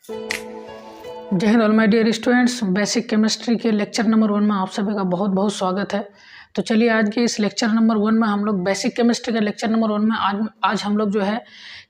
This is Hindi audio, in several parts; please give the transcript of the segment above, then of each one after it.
जय हिंद all my dear students. Basic chemistry के लेक्चर नंबर 1 में आप सभी का बहुत बहुत स्वागत है। तो चलिए आज के इस लेक्चर नंबर 1 में हम लोग बेसिक केमिस्ट्री के लेक्चर नंबर 1 में आज हम लोग जो है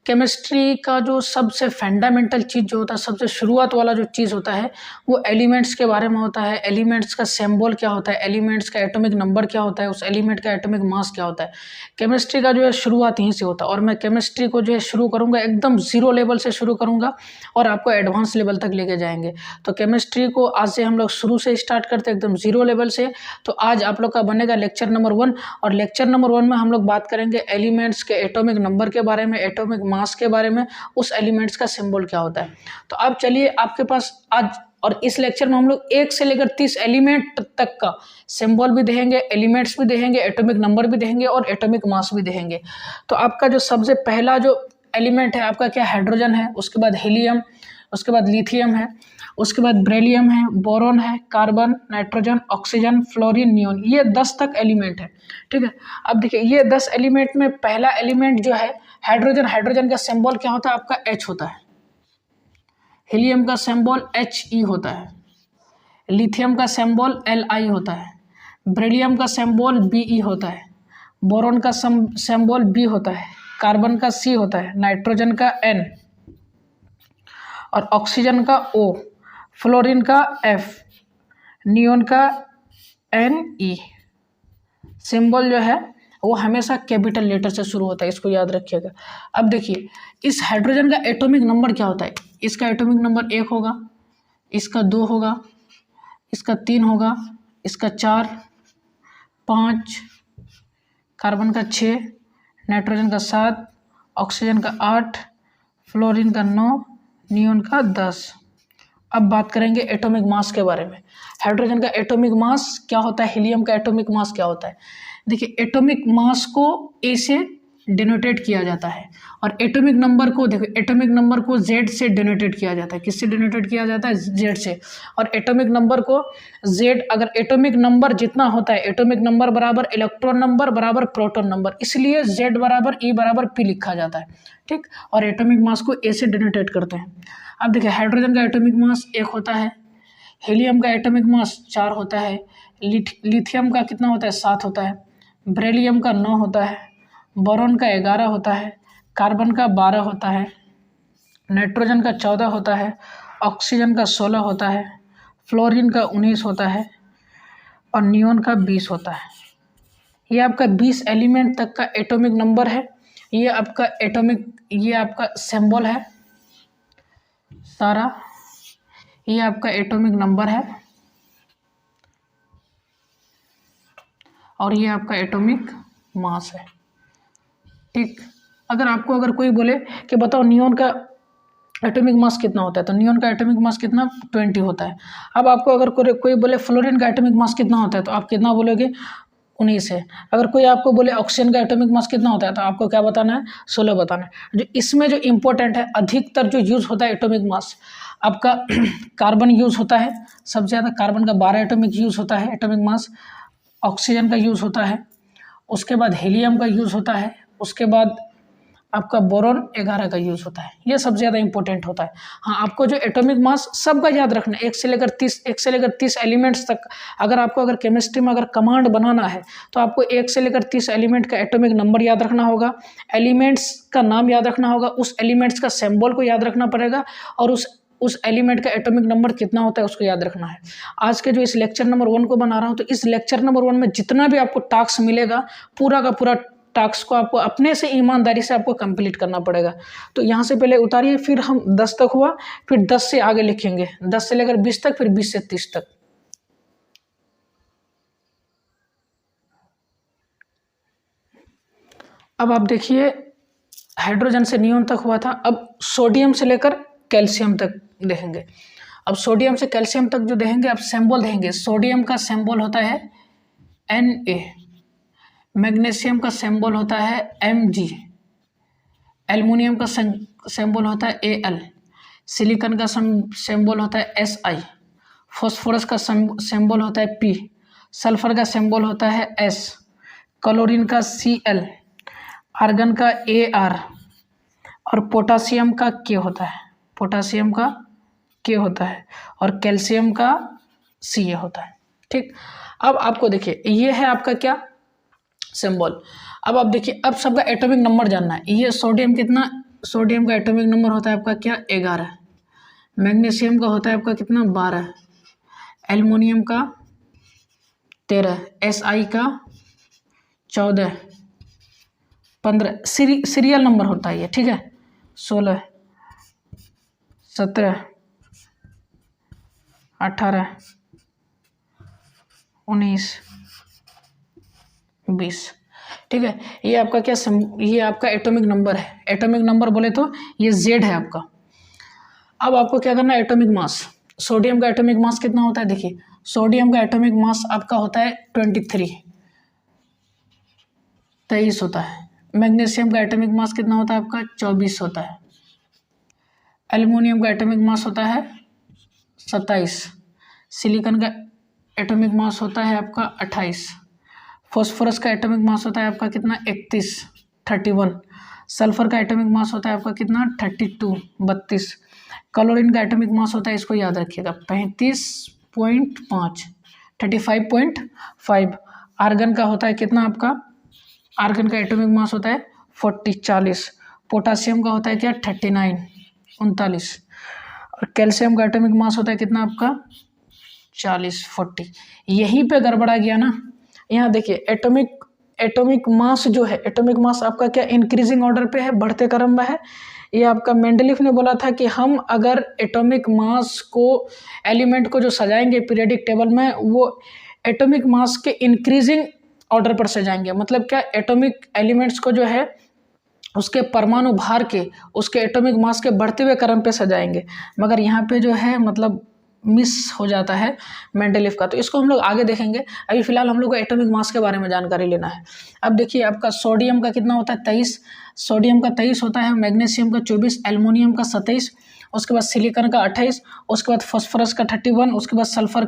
केमिस्ट्री का जो सबसे फंडामेंटल चीज़ जो होता है, सबसे शुरुआत वाला जो चीज़ होता है वो एलिमेंट्स के बारे में होता है। एलिमेंट्स का सिंबल क्या होता है, एलिमेंट्स का एटॉमिक नंबर क्या होता है, उस एलिमेंट का एटॉमिक मास क्या होता है। केमिस्ट्री का जो है शुरुआत यहीं से होता है और मैं केमिस्ट्री को जो है शुरू करूँगा एकदम ज़ीरो लेवल से शुरू करूँगा और आपको एडवांस लेवल तक लेके जाएंगे। तो केमिस्ट्री को आज से हम लोग शुरू से स्टार्ट करते हैं एकदम ज़ीरो लेवल से। तो आज आप लोग का बनेगा लेक्चर नंबर 1 और लेक्चर नंबर 1 में हम लोग बात करेंगे एलिमेंट्स के एटॉमिक नंबर के बारे में, एटॉमिक मास के बारे में, उस एलिमेंट्स का सिंबल क्या होता है। तो अब चलिए आपके पास आज और इस लेक्चर में हम लोग 1 से लेकर 30 एलिमेंट तक का सिंबल भी देखेंगे, एलिमेंट्स भी देखेंगे, एटॉमिक नंबर भी देखेंगे और एटॉमिक मास भी देखेंगे। तो आपका जो सबसे पहला जो एलिमेंट है आपका क्या, हाइड्रोजन है, उसके बाद हीलियम, उसके बाद लिथियम है, उसके बाद बेरिलियम है, बोरॉन है, carbon, nitrogen, oxygen, fluorine, neon. ये 10 तक एलिमेंट है। ठीक है, अब देखिए ये 10 एलिमेंट में पहला एलिमेंट जो है हाइड्रोजन, हाइड्रोजन का सिंबल क्या होता है आपका, H होता है। हीलियम का सिंबल He होता है। लिथियम का सिंबल Li होता है। बेरिलियम का सिंबल Be होता है। बोरॉन का सिंबल B होता है। कार्बन का C होता है। नाइट्रोजन का N और ऑक्सीजन का O, फ्लोरीन का F, नियोन का Ne। सिंबल जो है वो हमेशा कैपिटल लेटर से शुरू होता है, इसको याद रखिएगा। अब देखिए इस हाइड्रोजन का एटॉमिक नंबर क्या होता है। इसका एटॉमिक नंबर 1 होगा, इसका 2 होगा, इसका 3 होगा, इसका 4, 5, कार्बन का 6, नाइट्रोजन का 7, ऑक्सीजन का 8, फ्लोरीन का 9, नियोन का 10। अब बात करेंगे एटॉमिक मास के बारे में। हाइड्रोजन का एटॉमिक मास क्या होता है, हीलियम का एटॉमिक मास क्या होता है। देखिए एटॉमिक मास को ए से डिनोटेट किया जाता है और एटॉमिक नंबर को देखो, एटॉमिक नंबर को जेड से डिनोटेट किया जाता है। किससे डिनोटेट किया जाता है, जेड से। और एटॉमिक नंबर को जेड, अगर एटॉमिक नंबर जितना होता है, एटॉमिक नंबर बराबर इलेक्ट्रॉन नंबर बराबर प्रोटॉन नंबर, इसलिए जेड बराबर ई बराबर पी लिखा जाता है। ठीक, और एटॉमिक मास को ए से डिनोटेट करते हैं। अब देखिए हाइड्रोजन का एटॉमिक मास 1 होता है, हीलियम का एटॉमिक मास 4 होता है, लिथियम का कितना होता है, 7 होता है, बेरिलियम का 9 होता है, बोरॉन का 11 होता है, कार्बन का 12 होता है, नाइट्रोजन का 14 होता है, ऑक्सीजन का 16 होता है, फ्लोरीन का 19 होता है और नियोन का 20 होता है। ये आपका 20 एलिमेंट तक का एटॉमिक नंबर है। ये आपका एटॉमिक, ये आपका सिंबल है सारा, ये आपका एटॉमिक नंबर है और ये आपका एटॉमिक मास है। ठीक, अगर कोई बोले कि बताओ नियोन का एटॉमिक मास कितना होता है, तो नियोन का एटॉमिक मास कितना, 20 होता है। अब आपको अगर कोई बोले फ्लोरीन का एटॉमिक मास कितना होता है, तो आप कितना बोलोगे, 19 है। अगर कोई आपको बोले ऑक्सीजन का एटॉमिक मास कितना होता है, तो आपको क्या बताना है, 16 बताना है। जो इसमें जो इम्पोर्टेंट है, अधिकतर जो यूज़ होता है एटॉमिक मास आपका कार्बन यूज़ होता है, सबसे ज़्यादा कार्बन का 12 एटॉमिक यूज़ होता है एटॉमिक मास। ऑक्सीजन का यूज़ होता है, उसके बाद हीलियम का यूज़ होता है, उसके बाद आपका बोरॉन 11 का यूज़ होता है। ये सबसे ज़्यादा इंपॉर्टेंट होता है। हाँ, आपको जो एटॉमिक मास सबका याद रखना है, 1 से लेकर 30 एलिमेंट्स तक। अगर केमिस्ट्री में अगर कमांड बनाना है तो आपको 1 से लेकर 30 एलिमेंट का एटॉमिक नंबर याद रखना होगा, एलिमेंट्स का नाम याद रखना होगा, उस एलिमेंट्स का सिंबल को याद रखना पड़ेगा और उस एलिमेंट का एटॉमिक नंबर कितना होता है उसको याद रखना है। आज के जो इस लेक्चर नंबर 1 को बना रहा हूँ, तो इस लेक्चर नंबर 1 में जितना भी आपको टास्क मिलेगा, पूरा का पूरा टास्क को आपको अपने से ईमानदारी से आपको कंप्लीट करना पड़ेगा। तो यहाँ से पहले उतारिए, फिर हम 10 तक हुआ, फिर 10 से आगे लिखेंगे, 10 से लेकर 20 तक, फिर 20 से 30 तक। अब आप देखिए हाइड्रोजन से नियोन तक हुआ था, अब सोडियम से लेकर कैल्शियम तक देखेंगे। अब सोडियम से कैल्शियम तक जो देखेंगे, अब सिंबल देखेंगे। सोडियम का सिंबल होता है Na, मैग्नीशियम का सिंबल होता है Mg, एल्युमिनियम का सिंबल होता है Al, सिलिकॉन का सिंबल होता है Si, फास्फोरस का सिंबल होता है P, सल्फर का सिंबल होता है S, क्लोरीन का Cl, आर्गन का Ar और पोटासियम का K होता है। पोटासियम का के होता है और कैल्शियम का सी ए होता है। ठीक, अब आपको देखिए ये है आपका क्या सिंबल। अब आप देखिए, अब सबका एटॉमिक नंबर जानना है। ये सोडियम कितना, सोडियम का एटॉमिक नंबर होता है आपका क्या 11, मैग्नीशियम का होता है आपका कितना 12, एल्युमिनियम का 13, SI का 14, 15, सीरियल नंबर होता है ये, ठीक है, 16, 17, 18, 19, 20। ठीक है, ये आपका क्या ये आपका एटॉमिक नंबर है। एटॉमिक नंबर बोले तो ये Z है आपका। अब आपको क्या करना है, एटॉमिक मास। सोडियम का एटॉमिक मास कितना होता है, देखिए सोडियम का एटॉमिक मास आपका होता है 23 होता है। मैग्नीशियम का एटॉमिक मास कितना होता है आपका 24 होता है। एल्युमिनियम का एटॉमिक मास होता है 27। सिलिकॉन का एटॉमिक मास होता है आपका 28। फॉस्फोरस का एटॉमिक मास होता है आपका कितना 31। सल्फर का एटॉमिक मास होता है आपका कितना 32। क्लोरीन का एटॉमिक मास होता है, इसको याद रखिएगा 35.5। आर्गन का होता है कितना आपका, आर्गन का एटॉमिक मास होता है 40। पोटासियम का होता है क्या 39। और कैल्शियम का एटॉमिक मास होता है कितना आपका 40। यहीं पे गड़बड़ा गया ना। यहाँ देखिए एटॉमिक मास जो है, एटॉमिक मास आपका क्या इंक्रीजिंग ऑर्डर पे है, बढ़ते क्रम में है। ये आपका मेंडलीफ ने बोला था कि हम अगर एटॉमिक मास को, एलिमेंट को जो सजाएंगे पीरियोडिक टेबल में, वो एटॉमिक मास के इंक्रीजिंग ऑर्डर पर सजाएंगे। मतलब क्या, एटॉमिक एलिमेंट्स को जो है उसके परमाणु भार के, उसके एटॉमिक मास के बढ़ते हुए क्रम पे सजाएंगे। मगर यहाँ पे जो है मतलब मिस हो जाता है मेंडलीफ का, तो इसको हम लोग आगे देखेंगे। अभी फिलहाल हम लोग को एटॉमिक मास के बारे में जानकारी लेना है। अब देखिए आपका सोडियम का कितना होता है 23, सोडियम का 23 होता है। मैग्नीशियम का 24, एल्युमिनियम का 27, उसके बाद सिलिकॉन का 28, उसके बाद फॉस्फोरस का 31, उसके बाद सल्फर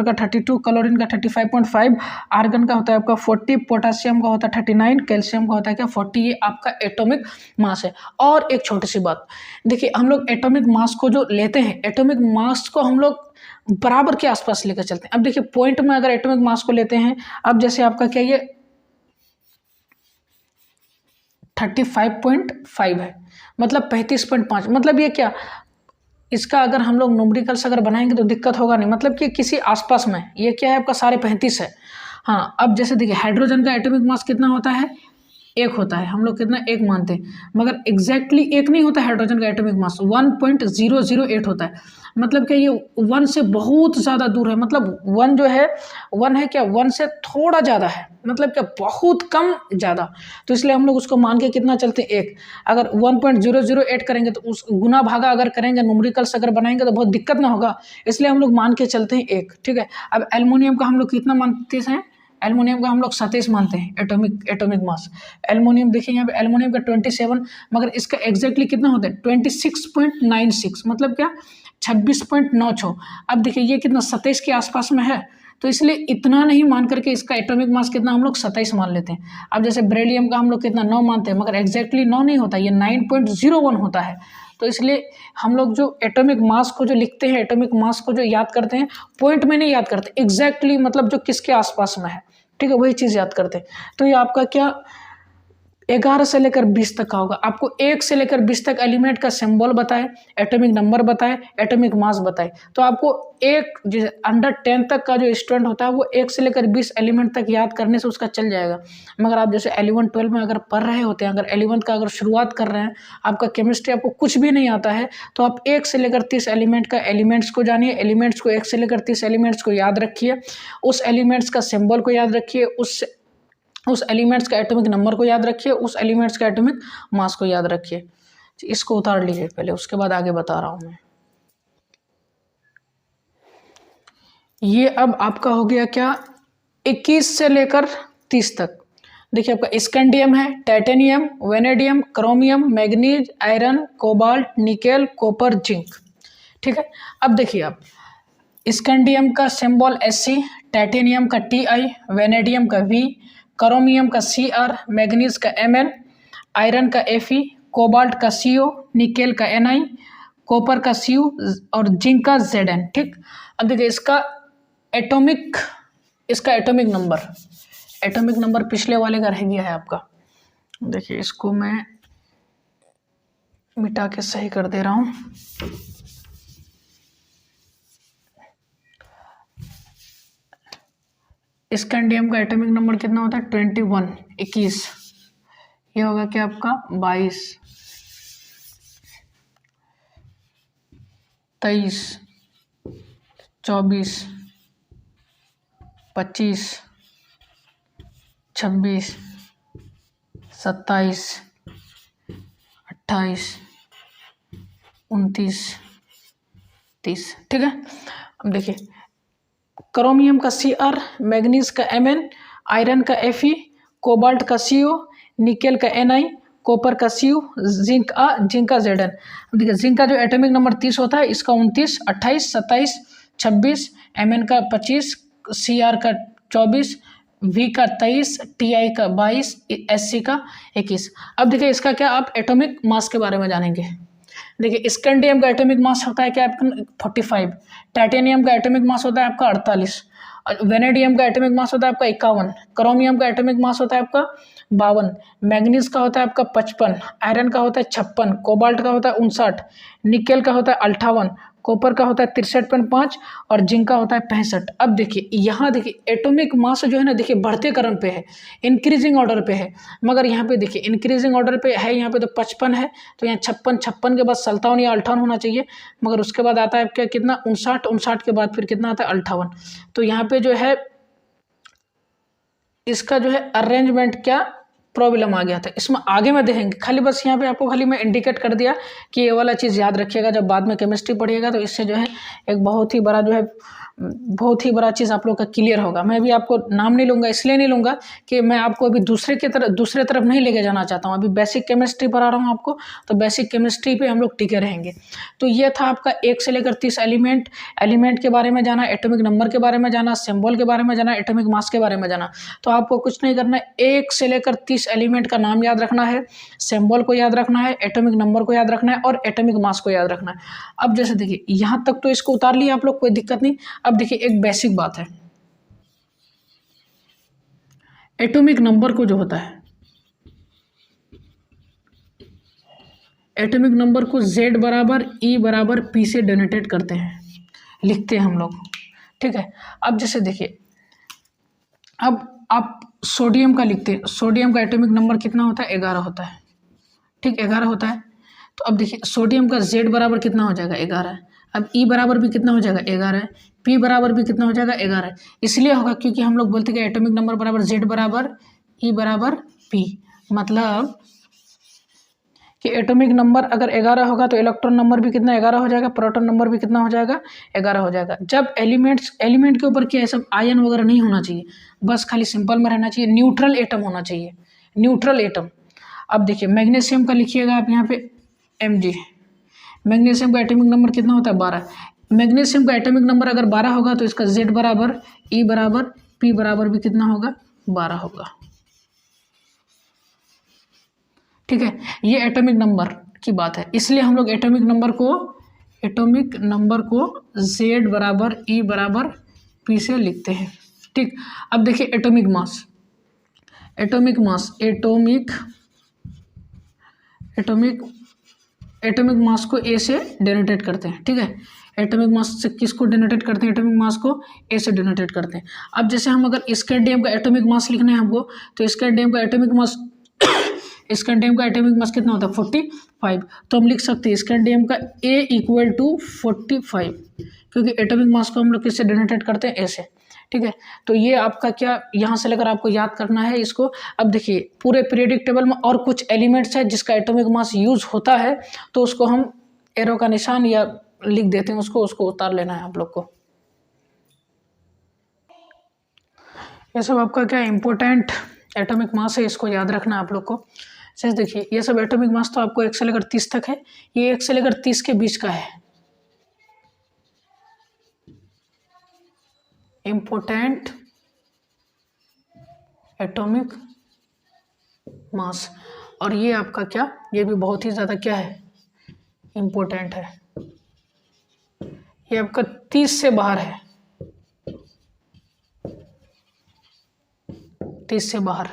का 32, क्लोरीन का 35.5, आर्गन का होता है आपका 40, पोटासियम का होता है 39, कैल्शियम का होता है क्या 40। ये आपका एटॉमिक मास है। और एक छोटी सी बात देखिए, हम लोग एटॉमिक मास को जो लेते हैं, एटॉमिक मास को हम लोग बराबर के आसपास लेकर चलते हैं। अब देखिए पॉइंट में अगर एटॉमिक मास को लेते हैं, अब जैसे आपका क्या ये 35.5 है, मतलब 35.5, मतलब ये क्या, इसका अगर हम लोग न्यूमेरिकल्स अगर बनाएंगे तो दिक्कत होगा नहीं, मतलब कि किसी आसपास में। ये क्या है आपका सारे 35 है। हाँ, अब जैसे देखिए हाइड्रोजन का एटॉमिक मास कितना होता है 1 होता है, हम लोग कितना 1 मानते हैं, मगर एग्जैक्टली 1 नहीं होता है हाइड्रोजन का एटॉमिक मास, 1.008 होता है। मतलब क्या ये 1 से बहुत ज़्यादा दूर है। मतलब 1 जो है 1 है क्या 1 से थोड़ा ज़्यादा है, मतलब क्या बहुत कम ज़्यादा। तो इसलिए हम लोग उसको मान के कितना चलते हैं 1। अगर 1.008 करेंगे तो उस गुना भागा अगर करेंगे, न्यूमेरिकल्स अगर बनाएंगे तो बहुत दिक्कत ना होगा, इसलिए हम लोग मान के चलते हैं 1। ठीक है, अब एल्युमिनियम का हम लोग कितना मानते हैं, एल्युमिनियम का हम लोग 27 मानते हैं एटॉमिक मास। एल्युमिनियम देखिए यहाँ पे एल्युमिनियम का 27, मगर इसका एग्जैक्टली कितना होता है 26.96, मतलब क्या 26.96। अब देखिए ये कितना 27 के आसपास में है, तो इसलिए इतना नहीं मान करके इसका एटॉमिक मास कितना हम लोग 27 मान लेते हैं। अब जैसे बेरिलियम का हम लोग कितना 9 मानते हैं, मगर एग्जैक्टली 9 नहीं होता, ये 9.01 होता है। तो इसलिए हम लोग जो एटॉमिक मास को जो लिखते हैं, एटॉमिक मास को जो याद करते हैं, पॉइंट में नहीं याद करते, एग्जैक्टली मतलब जो किसके आसपास में है, ठीक है, वही चीज़ याद करते हैं। तो ये आपका क्या 11 से लेकर 20 तक का होगा। आपको 1 से लेकर 20 तक एलिमेंट का सिंबल बताए, एटॉमिक नंबर बताए, एटॉमिक मास बताए। तो आपको एक अंडर 10 तक का जो स्टूडेंट होता है वो 1 से लेकर 20 एलिमेंट तक याद करने से उसका चल जाएगा। मगर आप जैसे 11 12 में अगर पढ़ रहे होते हैं, अगर 11th का अगर शुरुआत कर रहे हैं, आपका केमिस्ट्री आपको कुछ भी नहीं आता है, तो आप 1 से लेकर 30 एलिमेंट का एलिमेंट्स को जानिए, एलिमेंट्स को 1 से लेकर 30 एलिमेंट्स को याद रखिए, उस एलिमेंट्स का सिंबल को याद रखिए, उस एलिमेंट्स का एटॉमिक नंबर को याद रखिए, उस एलिमेंट्स का एटॉमिक मास को याद रखिए। इसको उतार लीजिए पहले, उसके बाद आगे बता रहा हूँ मैं। ये अब आपका हो गया क्या 21 से लेकर 30 तक। देखिए आपका स्कैंडियम है, titanium, vanadium, chromium, manganese, iron, cobalt, nickel, copper, zinc. ठीक है, अब देखिए आप स्कैंडियम का सिंबल Sc, टाइटेनियम का Ti, वेनेडियम का V, क्रोमियम का Cr, मैग्नीज का Mn, आयरन का Fe, कोबाल्ट का CO, निकेल का Ni, कॉपर का Cu और जिंक का Zn। ठीक, अब देखिए इसका एटॉमिक नंबर पिछले वाले का रह गया है आपका। देखिए इसको मैं मिटा के सही कर दे रहा हूं। स्कैंडियम का एटॉमिक नंबर कितना होता है 21, 21। ये होगा क्या आपका 22, 23, 24, 25, 26, 27, 28, 29, 30। ठीक है, अब देखिए क्रोमियम का Cr, मैग्नीज का Mn, आयरन का Fe, कोबाल्ट का Co, निकेल का Ni, कॉपर का Cu, जिंक का Zn। अब देखिए जिंक का जो एटॉमिक नंबर 30 होता है, इसका 29, 28, 27, 26, Mn का 25, Cr का 24, V का 23, Ti का 22, Sc का 21। अब देखिए इसका क्या आप एटॉमिक मास के बारे में जानेंगे। देखिए स्कैंडियम का एटॉमिक मास होता है क्या आपका 45, टाइटेनियम का एटॉमिक मास होता है आपका 48, वेनेडियम का एटॉमिक मास होता है आपका 51, क्रोमियम का एटॉमिक मास होता है आपका 52, मैग्नीज का होता है आपका 55, आयरन का होता है 56, कोबाल्ट का होता है 59, निकेल का होता है 58, कॉपर का होता है 63.5 और जिंक का होता है 65। अब देखिए यहाँ देखिए एटॉमिक मास जो है ना, देखिए बढ़ते क्रम पे है, इंक्रीजिंग ऑर्डर पे है, मगर यहाँ पे देखिए इंक्रीजिंग ऑर्डर पे है, यहाँ पे तो 55 है, तो यहाँ 56 के बाद 57 या 58 होना चाहिए, मगर उसके बाद आता है क्या कितना 59 के बाद फिर कितना आता है 58। तो यहाँ पे जो है इसका जो है अरेंजमेंट क्या प्रॉब्लम आ गया था, इसमें आगे में देखेंगे। खाली बस यहाँ पे आपको खाली मैं इंडिकेट कर दिया कि ये वाला चीज़ याद रखिएगा, जब बाद में केमिस्ट्री पढ़िएगा तो इससे जो है एक बहुत ही बड़ा चीज़ आप लोग का क्लियर होगा। मैं भी आपको नाम नहीं लूँगा, इसलिए नहीं लूँगा कि मैं आपको अभी दूसरे तरफ नहीं लेके जाना चाहता हूँ। अभी बेसिक केमिस्ट्री पढ़ा रहा हूँ आपको, तो बेसिक केमिस्ट्री पे हम लोग टिके रहेंगे। तो ये था आपका 1 से लेकर 30 एलिमेंट के बारे में जाना, एटॉमिक नंबर के बारे में जाना, सिंबल के बारे में जाना, एटॉमिक मास के बारे में जाना। तो आपको कुछ नहीं करना है, 1 से लेकर 30 एलिमेंट का नाम याद रखना है, सिंबल को याद रखना है, एटॉमिक नंबर को याद रखना है और एटॉमिक मास को याद रखना है। अब जैसे देखिए यहाँ तक तो इसको उतार लिया आप लोग, कोई दिक्कत नहीं। अब देखिए एक बेसिक बात है, एटॉमिक नंबर को जो होता है, एटॉमिक नंबर को Z बराबर E बराबर P से डोनेटेड करते हैं, लिखते हैं हम लोग। ठीक है, अब जैसे देखिए अब आप सोडियम का लिखते हैं, सोडियम का एटॉमिक नंबर कितना होता है 11 होता है। ठीक, 11 होता है। तो अब देखिए सोडियम का Z बराबर कितना हो जाएगा 11। अब E बराबर भी कितना हो जाएगा 11, P बराबर भी कितना हो जाएगा 11। इसलिए होगा क्योंकि हम लोग बोलते हैं कि एटॉमिक नंबर बराबर Z बराबर E बराबर P, मतलब कि एटॉमिक नंबर अगर 11 होगा तो इलेक्ट्रॉन नंबर भी कितना 11 हो जाएगा, प्रोटॉन नंबर भी कितना हो जाएगा 11 हो जाएगा। जब एलिमेंट के ऊपर क्या है सब आयन वगैरह नहीं होना चाहिए, बस खाली सिंपल में रहना चाहिए, न्यूट्रल एटम होना चाहिए, न्यूट्रल एटम। अब देखिए मैग्नीशियम का लिखिएगा आप यहाँ पे Mg, मैग्नीशियम का एटॉमिक नंबर कितना होता है 12। मैग्नीशियम का एटॉमिक नंबर अगर 12 होगा तो इसका Z बराबर E बराबर P बराबर भी कितना होगा 12 होगा। ठीक है, ये एटॉमिक नंबर की बात है, इसलिए हम लोग एटॉमिक नंबर को Z बराबर E बराबर P से लिखते हैं। ठीक, अब देखिए एटॉमिक मास को A से डिनोटेट करते हैं। ठीक है, एटॉमिक मास से किसको डिनोटेट करते हैं, एटॉमिक मास को A से डिनोटेट करते हैं। अब जैसे हम अगर स्कैंडियम का एटॉमिक मास लिखना है हमको, तो स्कैंडियम का एटॉमिक मास कितना होता है 45। तो हम लिख सकते हैं स्कैंडियम का A इक्वल टू 45, क्योंकि एटॉमिक मास को हम लोग किससे डिनोटेट करते हैं A से। ठीक है, तो ये आपका क्या यहाँ से लेकर आपको याद करना है इसको। अब देखिए पूरे पीरियोडिक टेबल में और कुछ एलिमेंट्स है जिसका एटॉमिक मास यूज होता है, तो उसको हम एरो का निशान या लिख देते हैं, उसको उतार लेना है आप लोग को। ये सब आपका क्या इम्पोर्टेंट एटॉमिक मास है, इसको याद रखना है आप लोग को। जैसे देखिए ये सब एटॉमिक मास तो आपको 1 से लेकर 30 तक है, ये 1 से लेकर 30 के बीच का है इम्पोर्टेंट एटॉमिक मास, और ये आपका क्या ये भी बहुत ही ज़्यादा क्या है इम्पोर्टेंट है। ये आपका 30 से बाहर है, 30 से बाहर।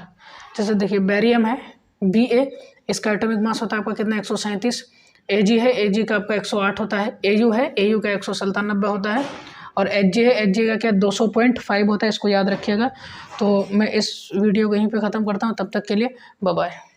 जैसे देखिए बेरियम है Ba, इसका एटॉमिक मास होता है आपका कितना 137। Ag है, Ag का आपका 108 होता है। Au है, Au का 197 होता है। और Hg है, Hg का क्या 200.5 होता है, इसको याद रखिएगा। तो मैं इस वीडियो को यहीं पे ख़त्म करता हूँ, तब तक के लिए बाय बाय।